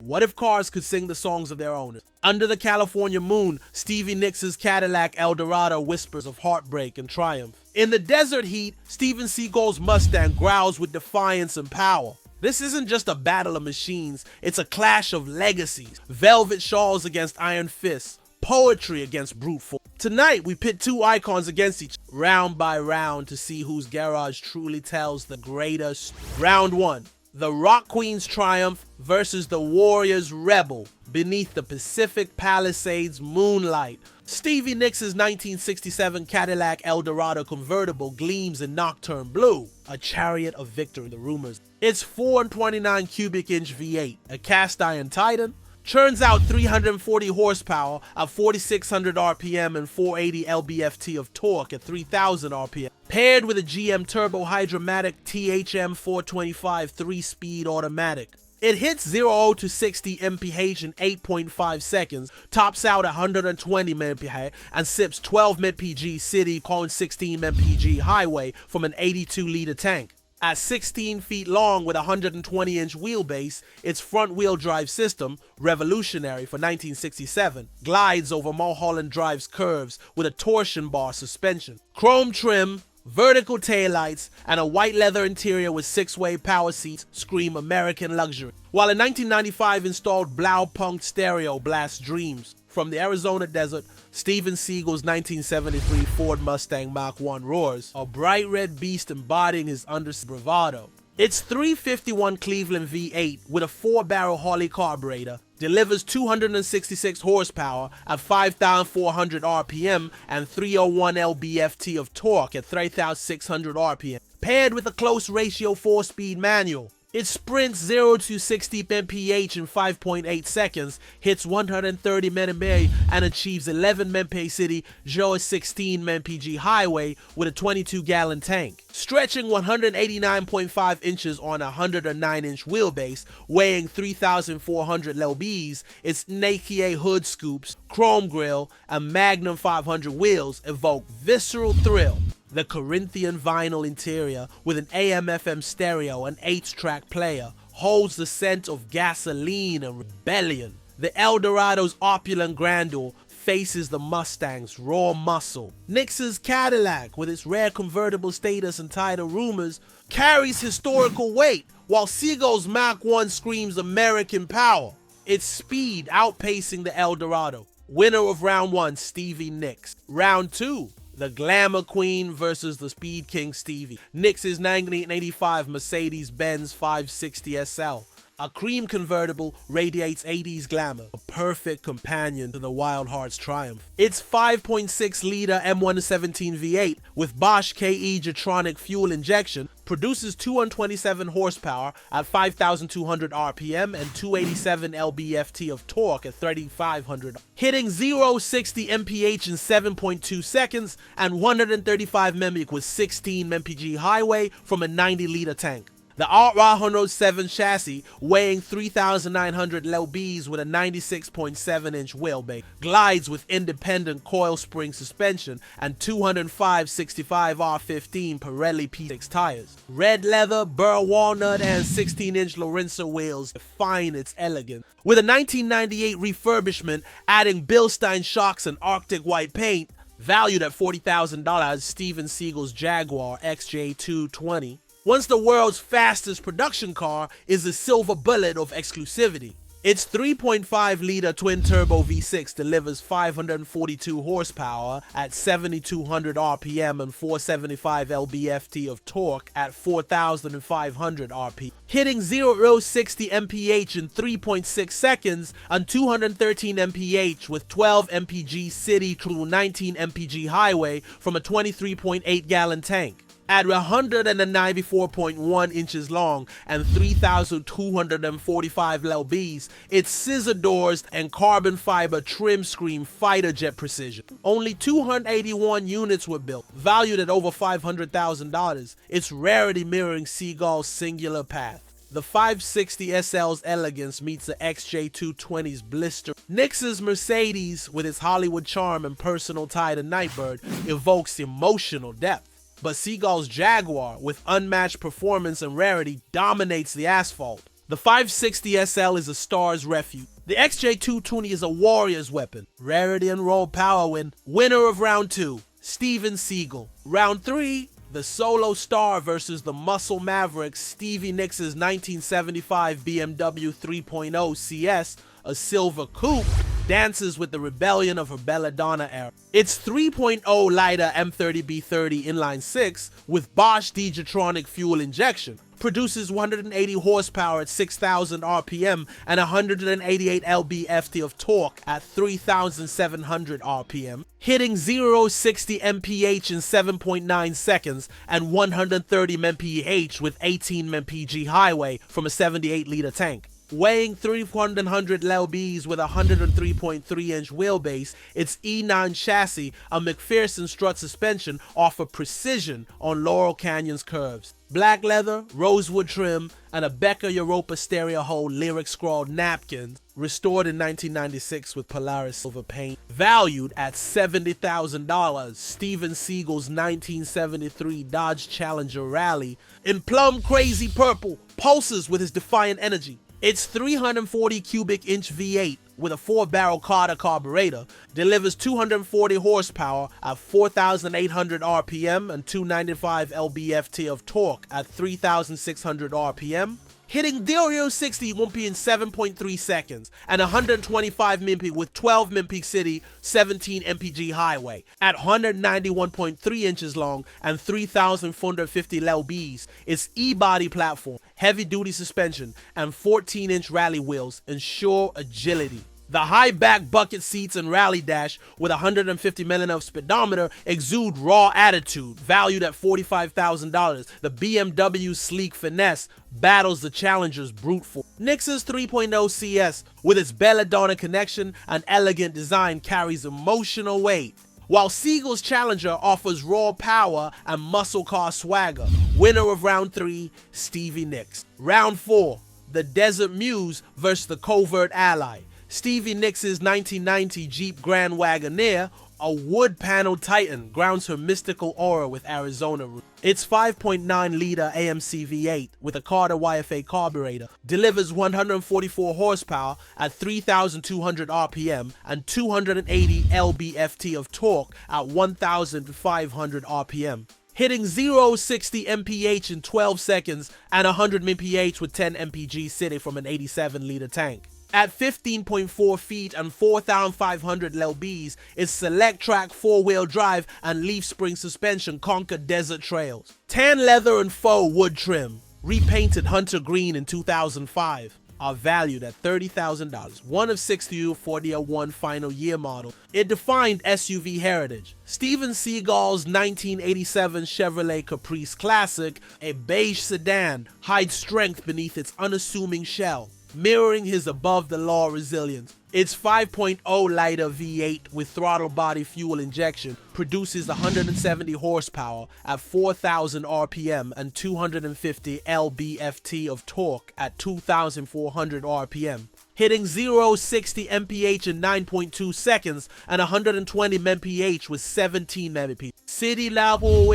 What if cars could sing the songs of their owners? Under the California moon, Stevie Nicks' Cadillac Eldorado whispers of heartbreak and triumph. In the desert heat, Steven Seagal's Mustang growls with defiance and power. This isn't just a battle of machines, it's a clash of legacies. Velvet shawls against iron fists, poetry against brute force. Tonight, we pit two icons against each other, round by round, to see whose garage truly tells the greatest. Round 1. The Rock Queen's triumph versus the Warrior's rebel beneath the Pacific Palisades moonlight. Stevie Nicks' 1967 Cadillac Eldorado convertible gleams in nocturne blue, a chariot of victory, the rumors. Its 429 cubic inch V8, a cast iron Titan, churns out 340 horsepower at 4,600 RPM and 480 lb-ft of torque at 3,000 RPM. Paired with a GM Turbo Hydromatic THM 425 3-speed automatic. It hits 0 to 60 mph in 8.5 seconds, tops out 120 mph, and sips 12 mpg city, 16 mpg highway from an 82-liter tank. At 16 feet long with a 120-inch wheelbase, its front-wheel drive system, revolutionary for 1967, glides over Mulholland Drive's curves with a torsion bar suspension. Chrome trim, vertical taillights, and a white leather interior with 6-way power seats scream American luxury. While a 1995 installed Blaupunk stereo blasts dreams. From the Arizona desert, Steven Seagal's 1973 Ford Mustang Mach 1 roars, a bright red beast embodying his undersea bravado. Its 351 Cleveland V8 with a 4-barrel Holley carburetor delivers 266 horsepower at 5,400 RPM and 301 lb-ft of torque at 3,600 RPM. Paired with a close ratio 4-speed manual, it sprints 0 to 60 mph in 5.8 seconds, hits 130 mph, and achieves 11 mph city, 0 to 16 mpg highway with a 22-gallon tank. Stretching 189.5 inches on a 109-inch wheelbase, weighing 3,400 lbs, its Nakier hood scoops, chrome grille, and Magnum 500 wheels evoke visceral thrill. The Corinthian vinyl interior with an AM/FM stereo and 8-track player holds the scent of gasoline and rebellion. The Eldorado's opulent grandeur faces the Mustang's raw muscle. Nicks' Cadillac, with its rare convertible status and title rumors, carries historical weight, while Seagal's Mach 1 screams American power, its speed outpacing the Eldorado. Winner of round 1, Stevie Nicks. Round 2. The Glamour Queen versus the Speed King Stevie. Nicks' 1985 Mercedes-Benz 560 SL. A cream convertible radiates 80s glamour, a perfect companion to the Wild Heart's triumph. Its 5.6-liter M117 V8 with Bosch KE Jetronic fuel injection produces 227 horsepower at 5,200 RPM and 287 lb-ft of torque at 3,500, hitting 0 to 60 mph in 7.2 seconds and 135 mph with 16 mpg highway from a 90-liter tank. The Outrah 107 chassis, weighing 3,900 lbs with a 96.7-inch wheelbase, glides with independent coil spring suspension and 205 65 R15 Pirelli P6 tires. Red leather, burr walnut, and 16-inch Lorenzo wheels define its elegance. With a 1998 refurbishment adding Bilstein shocks and Arctic white paint, valued at $40,000, Steven Seagal's Jaguar XJ220. Once the world's fastest production car is the silver bullet of exclusivity. Its 3.5-liter twin-turbo V6 delivers 542 horsepower at 7,200 RPM and 475 lb-ft of torque at 4,500 RPM, hitting 0 to 60 mph in 3.6 seconds and 213 mph with 12 mpg city through 19 mpg highway from a 23.8-gallon tank. At 194.1 inches long and 3,245 lbs, its scissor doors and carbon fiber trim scream fighter jet precision. Only 281 units were built, valued at over $500,000, its rarity mirroring Seagal's singular path. The 560 SL's elegance meets the XJ220's blister. Nicks' Mercedes, with its Hollywood charm and personal tie to Nightbird, evokes emotional depth. But Seagal's Jaguar, with unmatched performance and rarity, dominates the asphalt. The 560 SL is a star's refuge. The XJ220 is a warrior's weapon. Rarity and raw power win. Winner of round 2, Steven Seagal. Round 3, the Solo Star versus the Muscle Maverick Stevie Nicks' 1975 BMW 3.0 CS, a silver coupe, dances with the rebellion of her Belladonna era. Its 3.0 lighter M30B30 inline 6 with Bosch Digitronic fuel injection produces 180 horsepower at 6,000 RPM and 188 lb-ft of torque at 3,700 RPM, hitting 0-60 mph in 7.9 seconds and 130 mph with 18 mpg highway from a 78-liter tank. Weighing 300 lbs with a 103.3-inch wheelbase, its E9 chassis and McPherson strut suspension offer precision on Laurel Canyon's curves. Black leather, rosewood trim, and a Becker Europa stereo hole lyric scrawled napkin, restored in 1996 with Polaris silver paint. Valued at $70,000, Steven Seagal's 1973 Dodge Challenger Rally in plum crazy purple pulses with his defiant energy. Its 340 cubic inch V8 with a 4-barrel Carter carburetor delivers 240 horsepower at 4,800 RPM and 295 lb-ft of torque at 3,600 RPM, hitting 0-60 Wimpy in 7.3 seconds and 125 Wimpy with 12 Wimpy City 17 mpg highway at 191.3 inches long and 3,450 lbs. Its E-body platform, heavy-duty suspension, and 14-inch rally wheels ensure agility. The high back bucket seats and rally dash with 150 mm of speedometer exude raw attitude. Valued at $45,000, the BMW's sleek finesse battles the Challenger's brute force. Nicks' 3.0 CS with its Belladonna connection and elegant design carries emotional weight, while Seagal's Challenger offers raw power and muscle car swagger. Winner of round 3, Stevie Nicks. Round 4, the Desert Muse versus the Covert Ally. Stevie Nicks' 1990 Jeep Grand Wagoneer, a wood-paneled titan, grounds her mystical aura with Arizona roots. Its 5.9-liter AMC V8 with a Carter YFA carburetor delivers 144 horsepower at 3,200 RPM and 280 lb-ft of torque at 1,500 RPM. Hitting 0-60 mph in 12 seconds and 100 mph with 10 mpg city from an 87-liter tank. At 15.4 feet and 4,500 lbs, its select track 4-wheel drive and leaf spring suspension conquer desert trails. Tan leather and faux wood trim, repainted hunter green in 2005, are valued at $30,000. One of 6 Formula 1 final year model. It defined SUV heritage. Steven Seagal's 1987 Chevrolet Caprice Classic, a beige sedan, hides strength beneath its unassuming shell, mirroring his above-the-law resilience. Its 5.0 lighter V8 with throttle body fuel injection produces 170 horsepower at 4,000 RPM and 250 lb-ft of torque at 2,400 RPM, hitting 0-60 mph in 9.2 seconds and 120 mph with 17 mph. City Lapo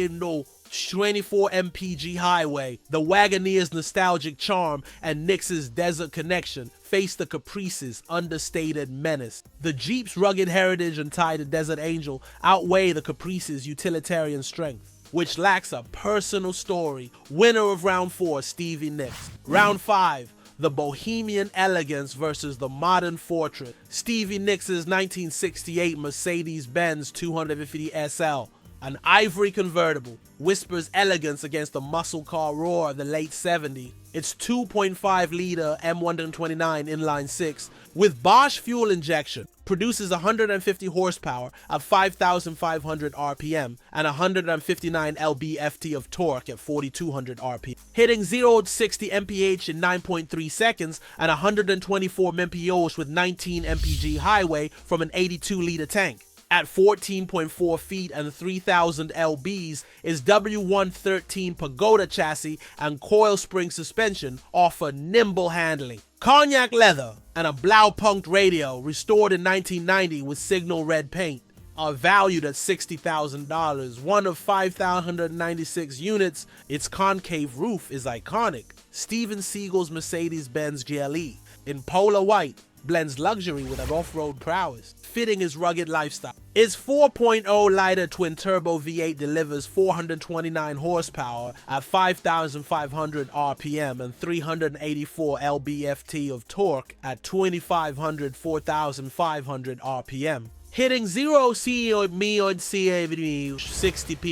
no 24 mpg highway, the Wagoneer's nostalgic charm and Nicks' desert connection face the Caprice's understated menace. The Jeep's rugged heritage and tie to Desert Angel outweigh the Caprice's utilitarian strength, which lacks a personal story. Winner of round 4, Stevie Nicks. Round 5, the Bohemian Elegance versus the Modern Fortress. Stevie Nicks' 1968 Mercedes-Benz 250 SL, an ivory convertible, whispers elegance against the muscle car roar of the late 70s. Its 2.5-liter M129 inline 6 with Bosch fuel injection produces 150 horsepower at 5,500 RPM and 159 lb-ft of torque at 4,200 RPM, hitting 0-60 mph in 9.3 seconds and 124 mph with 19 mpg highway from an 82-liter tank. At 14.4 feet and 3,000 lbs, its W113 Pagoda chassis and coil spring suspension offer nimble handling. Cognac leather and a Blaupunkt radio, restored in 1990 with signal red paint, are valued at $60,000. One of 5,196 units, its concave roof is iconic. Steven Seagal's Mercedes-Benz GLE. In polar white, blends luxury with an off-road prowess, fitting his rugged lifestyle. Its 4.0-liter twin-turbo V8 delivers 429 horsepower at 5,500 RPM and 384 lb-ft of torque at 2,500-4,500 RPM. Hitting 0 60p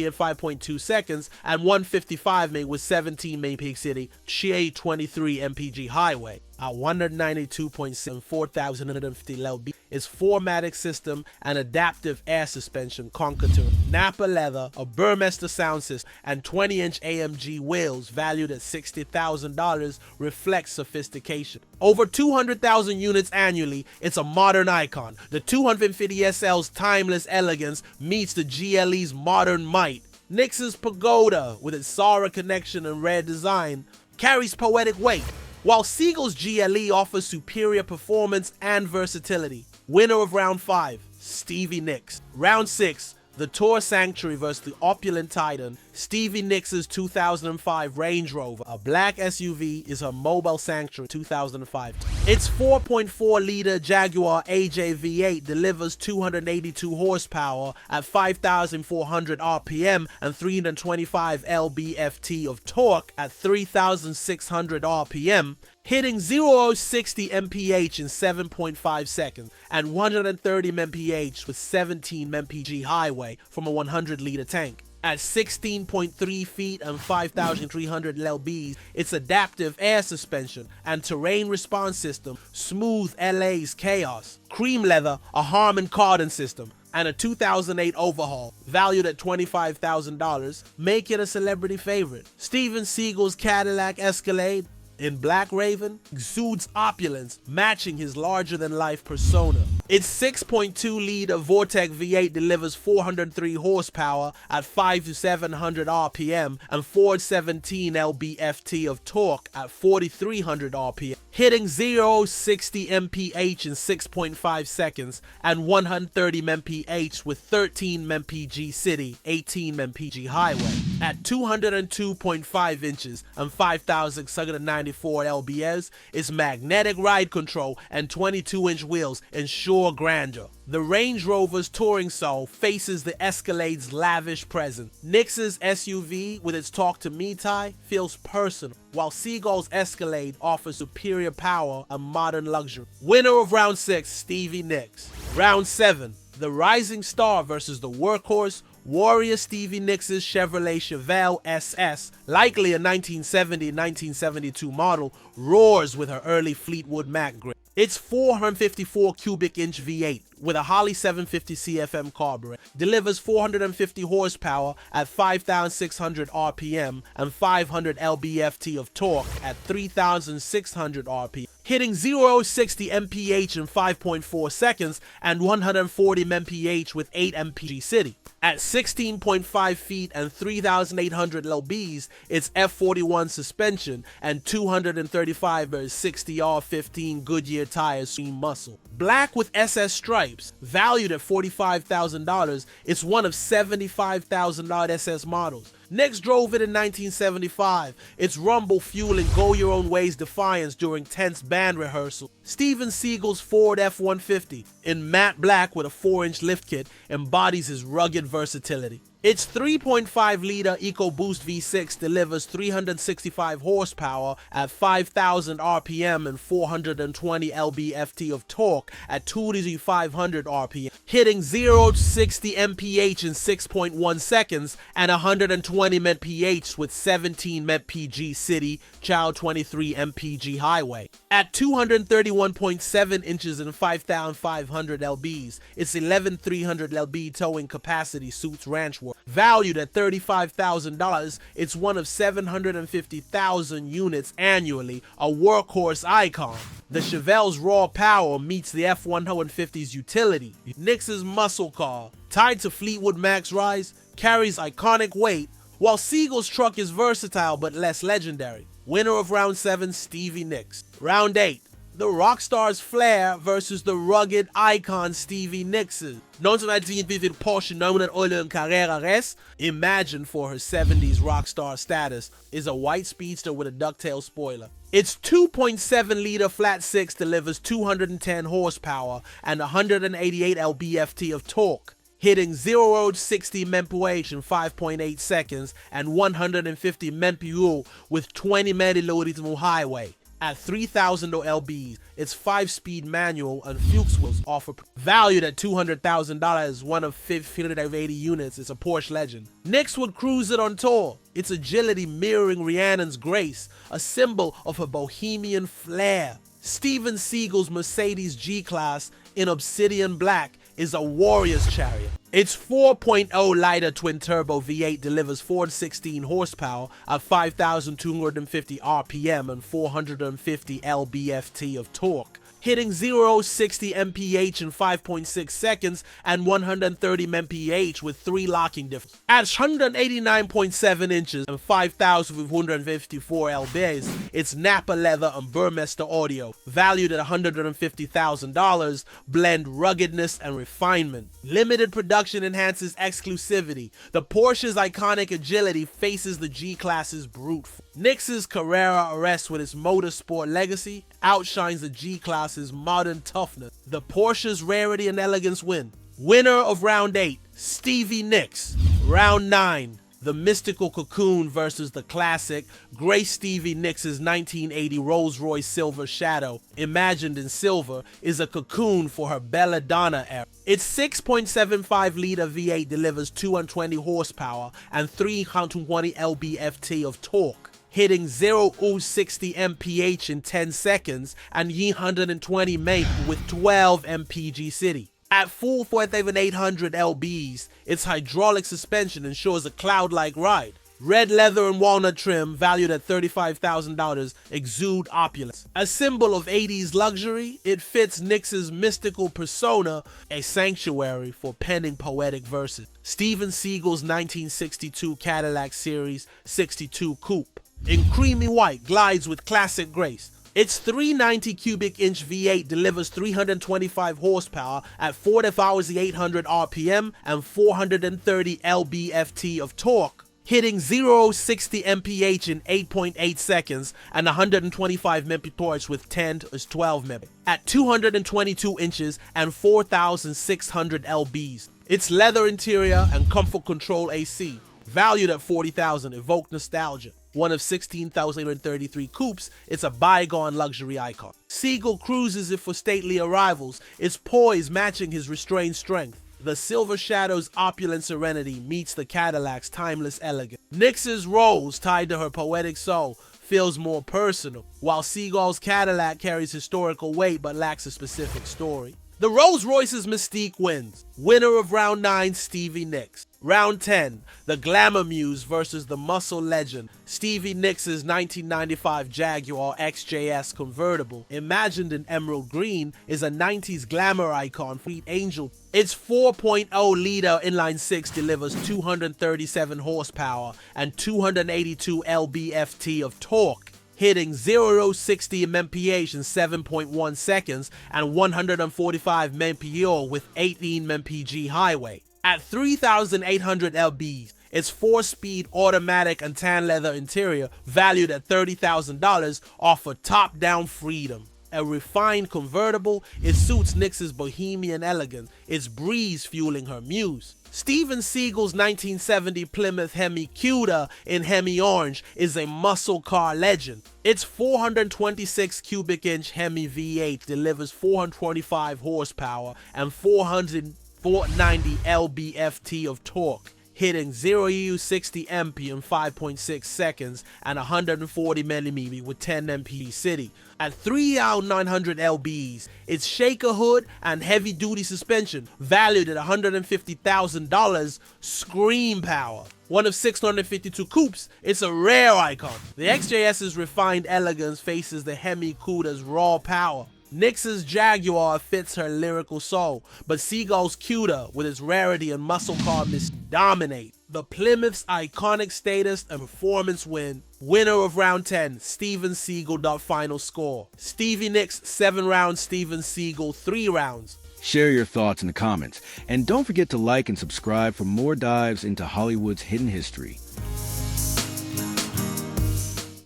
at 5.2 seconds and 155 mph with 17 mph peak city, 23 mpg highway at 192.7 4,150 lb. Its 4-matic system and adaptive air suspension conquer to Napa leather, a Burmester sound system, and 20-inch AMG wheels valued at $60,000 reflect sophistication. Over 200,000 units annually, it's a modern icon. The 250 SL's timeless elegance meets the GLE's modern might. Nicks's Pagoda, with its Sara connection and rare design, carries poetic weight, while Seagal's GLE offers superior performance and versatility. Winner of Round 5, Stevie Nicks. Round 6, the Tour Sanctuary versus the opulent Titan. Stevie Nicks' 2005 Range Rover, a black SUV, is her mobile sanctuary 2005. Its 4.4-liter Jaguar AJ-V8 delivers 282 horsepower at 5,400 RPM and 325 lb-ft of torque at 3,600 RPM, hitting 0-60 mph in 7.5 seconds and 130 mph with 17 mpg highway from a 100-liter tank. At 16.3 feet and 5,300 lbs, its adaptive air suspension and terrain response system smooth LA's chaos. Cream leather, a Harman Kardon system, and a 2008 overhaul valued at $25,000 make it a celebrity favorite. Steven Seagal's Cadillac Escalade in Black Raven exudes opulence, matching his larger-than-life persona. Its 6.2-liter Vortec V8 delivers 403 horsepower at 5,700 RPM and 417 lb-ft of torque at 4,300 RPM, hitting 0-60 mph in 6.5 seconds and 130 mph with 13 mpg city, 18 mpg highway. At 202.5 inches and 5,694 lbs, its magnetic ride control and 22-inch wheels ensure grandeur. The Range Rover's touring soul faces the Escalade's lavish presence. Nicks's SUV, with its Talk to Me tie, feels personal, while Seagal's Escalade offers superior power and modern luxury. Winner of Round 6, Stevie Nicks. Round 7, the rising star versus the workhorse, warrior Stevie Nicks' Chevrolet Chevelle SS, likely a 1970-1972 model, roars with her early Fleetwood Mac grip. Its 454 cubic inch V8 with a Holley 750 CFM carburetor delivers 450 horsepower at 5,600 RPM and 500 lb-ft of torque at 3,600 RPM, hitting 0-60 mph in 5.4 seconds and 140 mph with 8 mpg city. At 16.5 feet and 3,800 lbs, its F41 suspension and 235 vs 60 R15 Goodyear tires seem muscle. Black with SS stripes, valued at $45,000, it's one of 75,000 SS models. Nicks drove it in 1975, its rumble fueling Go Your Own Way's defiance during tense band rehearsal. Steven Seagal's Ford F-150, in matte black with a 4-inch lift kit, embodies his rugged versatility. Its 3.5-liter EcoBoost V6 delivers 365 horsepower at 5,000 RPM and 420 lb-ft of torque at 2,500 RPM, hitting 0-60 mph in 6.1 seconds and 120 mph with 17 mpg city, 23 mpg highway. At 231.7 inches and 5,500 lbs, its 11,300 lb towing capacity suits ranch work. Valued at $35,000, it's one of 750,000 units annually, a workhorse icon. The Chevelle's raw power meets the F-150's utility. Nicks's muscle car, tied to Fleetwood Mac's rise, carries iconic weight, while Seagal's truck is versatile but less legendary. Winner of Round 7, Stevie Nicks. Round 8, The rock star's flair versus the rugged icon Stevie Nicks. 1943 Porsche 911 Carrera RS, imagined for her 70s rock star status, is a white speedster with a ducktail spoiler. Its 2.7-liter flat six delivers 210 horsepower and 188 lb-ft of torque, hitting 0 to 60 mph in 5.8 seconds and 150 mph with 20 mph highway. At 3,000 lbs, its 5-speed manual and Fuchs wheels offer. Valued at $200,000, one of 580 units, it's a Porsche legend. Nicks would cruise it on tour, its agility mirroring Rhiannon's grace, a symbol of her bohemian flair. Steven Seagal's Mercedes G-Class in obsidian black is a warrior's chariot. Its 4.0-liter twin-turbo V8 delivers 416 horsepower at 5,250 RPM and 450 lb-ft of torque, hitting 0 to 60 mph in 5.6 seconds and 130 mph with 3 locking differences. At 189.7 inches and 5,554 lbs, its Napa leather and Burmester audio, valued at $150,000, blend ruggedness and refinement. Limited production enhances exclusivity. The Porsche's iconic agility faces the G-Class's brute force. Nicks's Carrera RS with its motorsport legacy outshines the G-Class's modern toughness. The Porsche's rarity and elegance win. Winner of round 8, Stevie Nicks. Round 9, the mystical Cocoon versus the classic Grace Stevie Nicks' 1980 Rolls-Royce Silver Shadow, imagined in silver, is a cocoon for her belladonna era. Its 6.75-liter V8 delivers 220 horsepower and 320 lb-ft of torque, hitting 0 to 60 mph in 10 seconds and 120 mph with 12 mpg city. At full 4,800 lbs, its hydraulic suspension ensures a cloud-like ride. Red leather and walnut trim, valued at $35,000, exude opulence. A symbol of 80s luxury, it fits Nicks's mystical persona, a sanctuary for penning poetic verses. Steven Seagal's 1962 Cadillac Series 62 Coupe, in creamy white, glides with classic grace. Its 390 cubic inch V8 delivers 325 horsepower at 4,800 RPM and 430 lb-ft of torque, hitting 0 to 60 mph in 8.8 seconds and 125 mph with 10 to 12 mph at 222 inches and 4,600 lbs. Its leather interior and comfort control AC, valued at $40,000, evoke nostalgia. One of 16,833 coupes, it's a bygone luxury icon. Seagal cruises it for stately arrivals, its poise matching his restrained strength. The Silver Shadow's opulent serenity meets the Cadillac's timeless elegance. Nicks's Rose, tied to her poetic soul, feels more personal, while Seagal's Cadillac carries historical weight but lacks a specific story. The Rolls-Royce's mystique wins. Winner of round 9, Stevie Nicks. Round 10, the Glamour Muse versus the Muscle Legend. Stevie Nicks' 1995 Jaguar XJS convertible, imagined in emerald green, is a 90s glamour icon for Angel. Its 4.0-liter inline-six delivers 237 horsepower and 282 lb-ft of torque, hitting 0 to 60 mph in 7.1 seconds and 145 mph with 18 mpg highway. At 3,800 lbs, its 4-speed automatic and tan leather interior, valued at $30,000, offer top-down freedom. A refined convertible, it suits Nicks's bohemian elegance, its breeze fueling her muse. Steven Seagal's 1970 Plymouth Hemi Cuda in Hemi Orange is a muscle car legend. Its 426 cubic inch Hemi V8 delivers 425 horsepower and 490 lb-ft of torque, hitting 0 to 60 mph in 5.6 seconds and 140 mm with 10 mph city. At 3,900 lbs, its shaker hood and heavy-duty suspension, valued at $150,000, scream power. One of 652 coupes, it's a rare icon. The XJS's refined elegance faces the Hemi Cuda's raw power. Nicks's Jaguar fits her lyrical soul, but Seagal's Cuda, with its rarity and muscle car, dominate. The Plymouth's iconic status and performance win. Winner of round 10, Steven Seagal. Final score. Stevie Nicks 7 rounds, Steven Seagal 3 rounds. Share your thoughts in the comments, and don't forget to like and subscribe for more dives into Hollywood's hidden history.